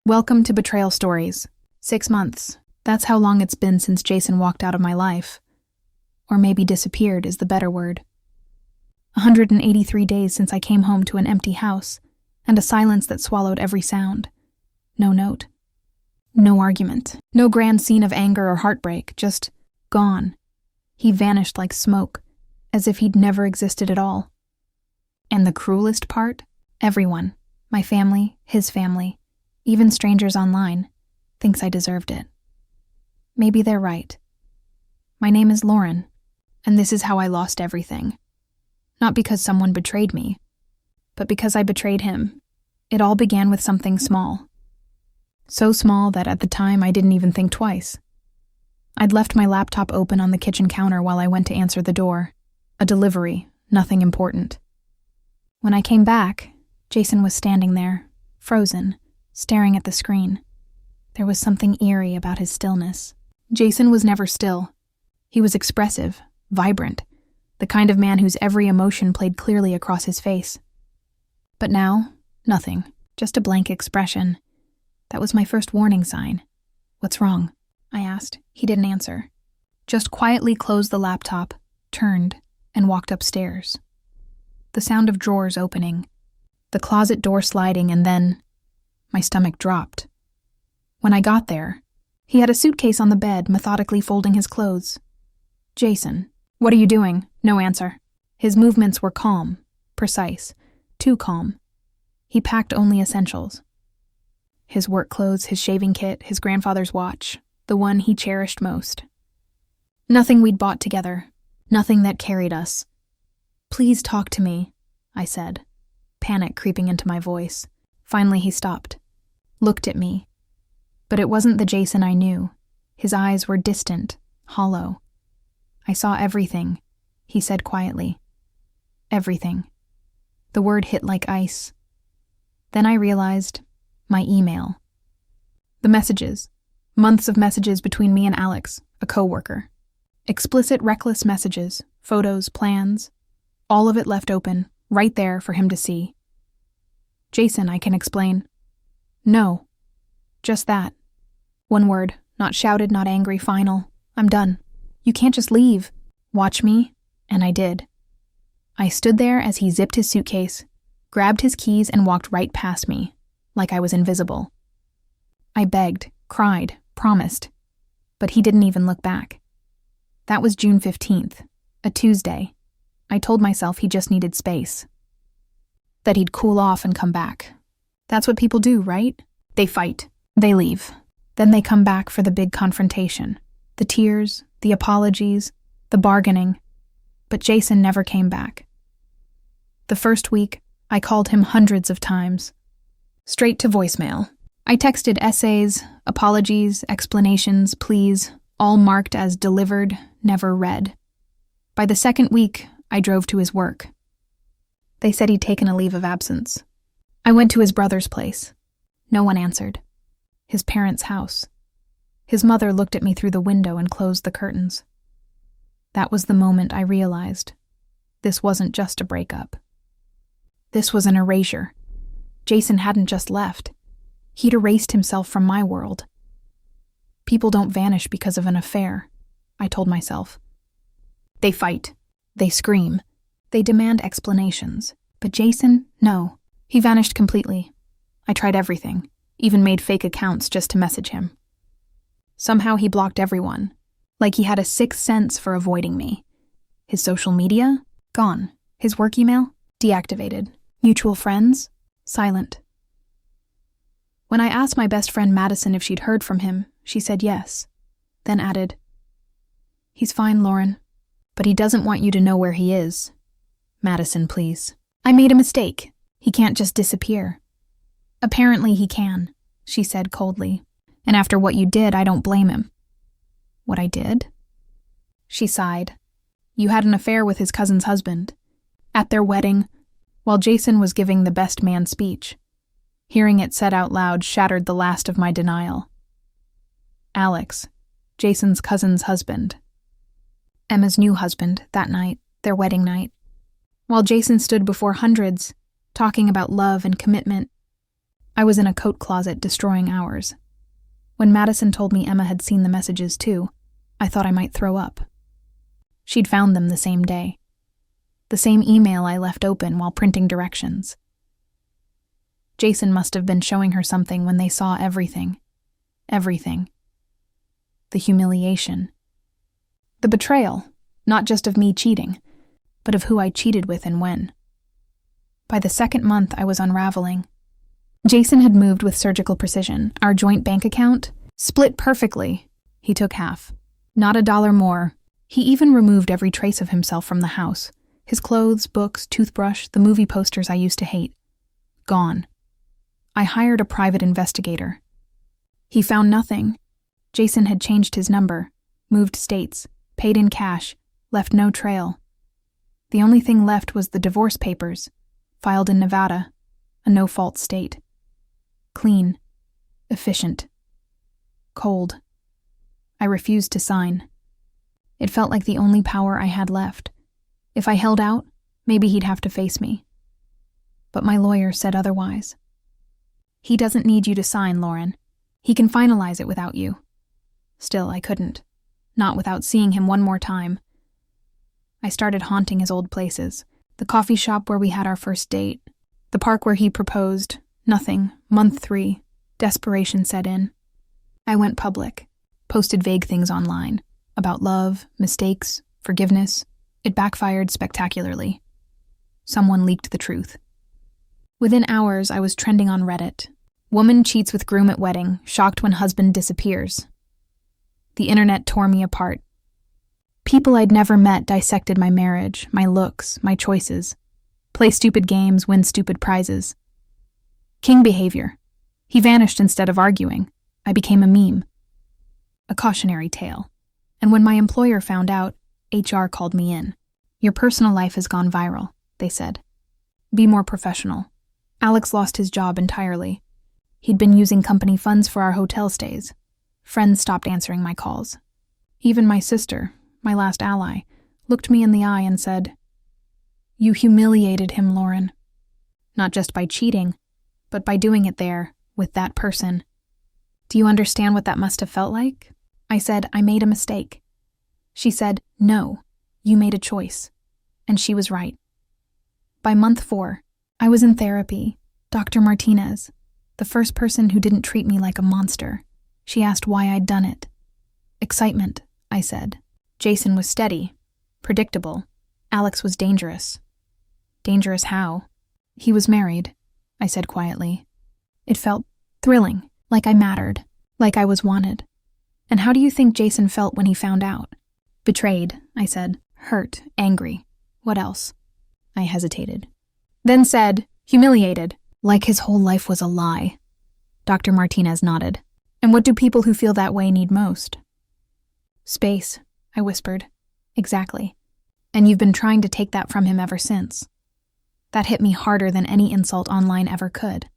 Welcome to Betrayal Stories. 6 months. That's how long it's been since Jason walked out of my life. Or maybe disappeared is the better word. 183 days since I came home to an empty house, and a silence that swallowed every sound. No note. No argument. No grand scene of anger or heartbreak, just gone. He vanished like smoke, as if he'd never existed at all. And the cruelest part? Everyone, my family, his family, even strangers online, thinks I deserved it. Maybe they're right. My name is Lauren, and this is how I lost everything. Not because someone betrayed me, but because I betrayed him. It all began with something small. So small that at the time I didn't even think twice. I'd left my laptop open on the kitchen counter while I went to answer the door. A delivery, nothing important. When I came back, Jason was standing there, frozen, staring at the screen. There was something eerie about his stillness. Jason was never still. He was expressive, vibrant, the kind of man whose every emotion played clearly across his face. But now, nothing, just a blank expression. That was my first warning sign. "What's wrong?" I asked. He didn't answer. Just quietly closed the laptop, turned, and walked upstairs. The sound of drawers opening, the closet door sliding, and then my stomach dropped. When I got there, he had a suitcase on the bed, methodically folding his clothes. "Jason, what are you doing?" No answer. His movements were calm, precise, too calm. He packed only essentials. His work clothes, his shaving kit, his grandfather's watch, the one he cherished most. Nothing we'd bought together, nothing that carried us. "Please talk to me," I said, panic creeping into my voice. Finally he stopped, looked at me. But it wasn't the Jason I knew. His eyes were distant, hollow. "I saw everything," he said quietly. Everything. The word hit like ice. Then I realized my email. The messages. Months of messages between me and Alex, a coworker. Explicit, reckless messages, photos, plans. All of it left open, right there for him to see. "Jason, I can explain." "No." Just that. One word, not shouted, not angry, final. "I'm done. You can't just leave." "Watch me," and I did. I stood there as he zipped his suitcase, grabbed his keys, and walked right past me, like I was invisible. I begged, cried, promised, but he didn't even look back. That was June 15th, a Tuesday. I told myself he just needed space. That he'd cool off and come back. That's what people do, right? They fight. They leave. Then they come back for the big confrontation. The tears, the apologies, the bargaining. But Jason never came back. The first week, I called him hundreds of times. Straight to voicemail. I texted essays, apologies, explanations, pleas, all marked as delivered, never read. By the second week, I drove to his work. They said he'd taken a leave of absence. I went to his brother's place. No one answered. His parents' house. His mother looked at me through the window and closed the curtains. That was the moment I realized this wasn't just a breakup. This was an erasure. Jason hadn't just left. He'd erased himself from my world. People don't vanish because of an affair, I told myself. They fight. They scream. They demand explanations. But Jason, no. He vanished completely. I tried everything, even made fake accounts just to message him. Somehow he blocked everyone, like he had a sixth sense for avoiding me. His social media? Gone. His work email? Deactivated. Mutual friends? Silent. When I asked my best friend Madison if she'd heard from him, she said yes, then added, "He's fine, Lauren, but he doesn't want you to know where he is. Madison, please." I made a mistake. He can't just disappear. "Apparently he can," she said coldly. "And after what you did, I don't blame him." "What I did?" She sighed. "You had an affair with his cousin's husband. At their wedding, while Jason was giving the best man speech. Hearing it said out loud shattered the last of my denial. Alex, Jason's cousin's husband. Emma's new husband, that night, their wedding night. While Jason stood before hundreds, talking about love and commitment, I was in a coat closet destroying hours. When Madison told me Emma had seen the messages too, I thought I might throw up. She'd found them the same day. The same email I left open while printing directions. Jason must have been showing her something when they saw everything. Everything. The humiliation. The betrayal, not just of me cheating, but of who I cheated with and when. By the second month, I was unraveling. Jason had moved with surgical precision. Our joint bank account split perfectly. He took half. Not a dollar more. He even removed every trace of himself from the house. His clothes, books, toothbrush, the movie posters I used to hate. Gone. I hired a private investigator. He found nothing. Jason had changed his number, moved states, paid in cash, left no trail. The only thing left was the divorce papers, filed in Nevada, a no-fault state. Clean. Efficient. Cold. I refused to sign. It felt like the only power I had left. If I held out, maybe he'd have to face me. But my lawyer said otherwise. He doesn't need you to sign, Lauren. He can finalize it without you. Still, I couldn't. Not without seeing him one more time. I started haunting his old places. The coffee shop where we had our first date. The park where he proposed. Nothing. Month 3. Desperation set in. I went public. Posted vague things online. About love, mistakes, forgiveness. It backfired spectacularly. Someone leaked the truth. Within hours, I was trending on Reddit. Woman cheats with groom at wedding, shocked when husband disappears. The internet tore me apart. People I'd never met dissected my marriage, my looks, my choices. Play stupid games, win stupid prizes. King behavior. He vanished instead of arguing. I became a meme. A cautionary tale. And when my employer found out, HR called me in. Your personal life has gone viral, they said. Be more professional. Alex lost his job entirely. He'd been using company funds for our hotel stays. Friends stopped answering my calls. Even my sister, my last ally, looked me in the eye and said, "You humiliated him, Lauren. Not just by cheating, but by doing it there, with that person. Do you understand what that must have felt like?" I said, "I made a mistake." She said, "No, you made a choice." And she was right. By month 4, I was in therapy. Dr. Martinez, the first person who didn't treat me like a monster. She asked why I'd done it. Excitement, I said. Jason was steady, predictable. Alex was dangerous. Dangerous how? He was married, I said quietly. It felt thrilling, like I mattered, like I was wanted. And how do you think Jason felt when he found out? Betrayed, I said. Hurt, angry. What else? I hesitated. Then said, humiliated, like his whole life was a lie. Dr. Martinez nodded. And what do people who feel that way need most? Space, I whispered. Exactly. And you've been trying to take that from him ever since. That hit me harder than any insult online ever could.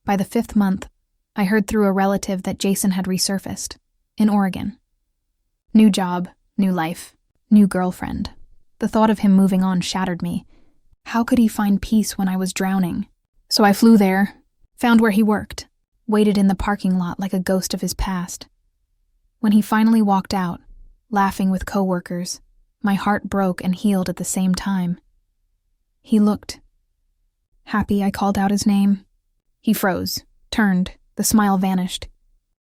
By the 5th month, I heard through a relative that Jason had resurfaced, in Oregon. New job, new life, new girlfriend. The thought of him moving on shattered me. How could he find peace when I was drowning? So I flew there, found where he worked, waited in the parking lot like a ghost of his past. When he finally walked out, laughing with coworkers, my heart broke and healed at the same time. He looked. Happy I called out his name. He froze, turned, the smile vanished.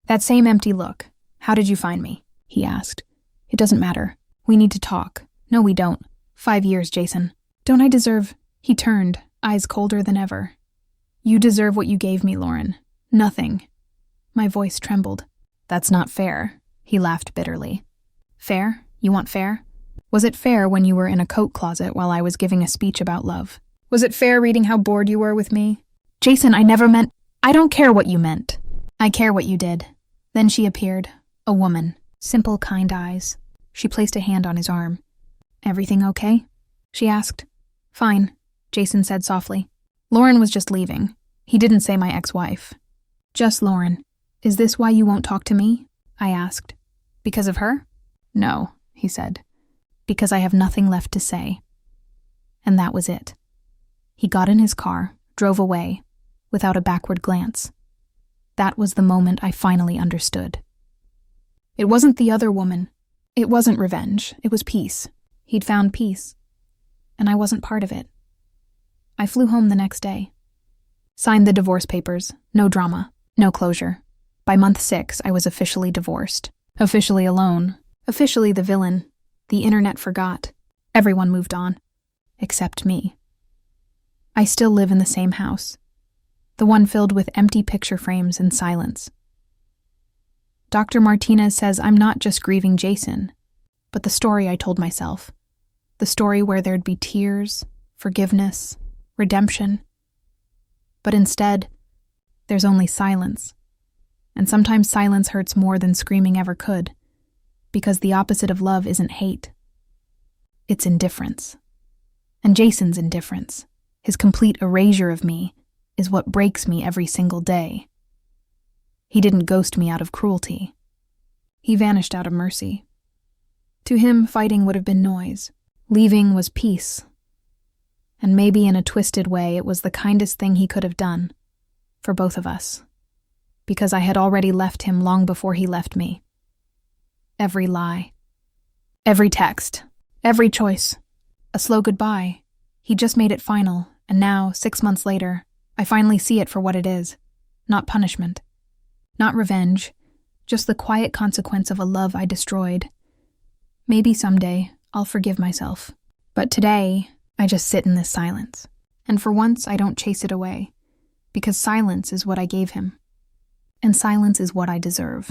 That same empty look. How did you find me? He asked. It doesn't matter. We need to talk. No, we don't. 5 years, Jason. Don't I deserve... He turned, eyes colder than ever. You deserve what you gave me, Lauren. Nothing. My voice trembled. That's not fair. He laughed bitterly. Fair? You want fair? Was it fair when you were in a coat closet while I was giving a speech about love? Was it fair reading how bored you were with me? Jason, I never meant... I don't care what you meant. I care what you did. Then she appeared. A woman. Simple, kind eyes. She placed a hand on his arm. Everything okay? She asked. Fine, Jason said softly. Lauren was just leaving. He didn't say my ex-wife. Just Lauren. Is this why you won't talk to me? I asked. Because of her? No, he said. Because I have nothing left to say. And that was it. He got in his car, drove away. without a backward glance. That was the moment I finally understood. It wasn't the other woman. It wasn't revenge. It was peace. He'd found peace. And I wasn't part of it. I flew home the next day. Signed the divorce papers. No drama. No closure. By month 6, I was officially divorced. Officially alone. Officially the villain. The internet forgot. Everyone moved on. Except me. I still live in the same house. The one filled with empty picture frames and silence. Dr. Martinez says I'm not just grieving Jason, but the story I told myself. The story where there'd be tears, forgiveness, redemption. But instead, there's only silence. And sometimes silence hurts more than screaming ever could, because the opposite of love isn't hate. It's indifference. And Jason's indifference, his complete erasure of me, is what breaks me every single day. He didn't ghost me out of cruelty. He vanished out of mercy. To him, fighting would have been noise. Leaving was peace. And maybe in a twisted way, it was the kindest thing he could have done. For both of us. Because I had already left him long before he left me. Every lie. Every text. Every choice. A slow goodbye. He just made it final, and now, 6 months later, I finally see it for what it is. Not punishment. Not revenge, just the quiet consequence of a love I destroyed. Maybe someday I'll forgive myself. But today, I just sit in this silence. And for once, I don't chase it away. Because silence is what I gave him. And silence is what I deserve.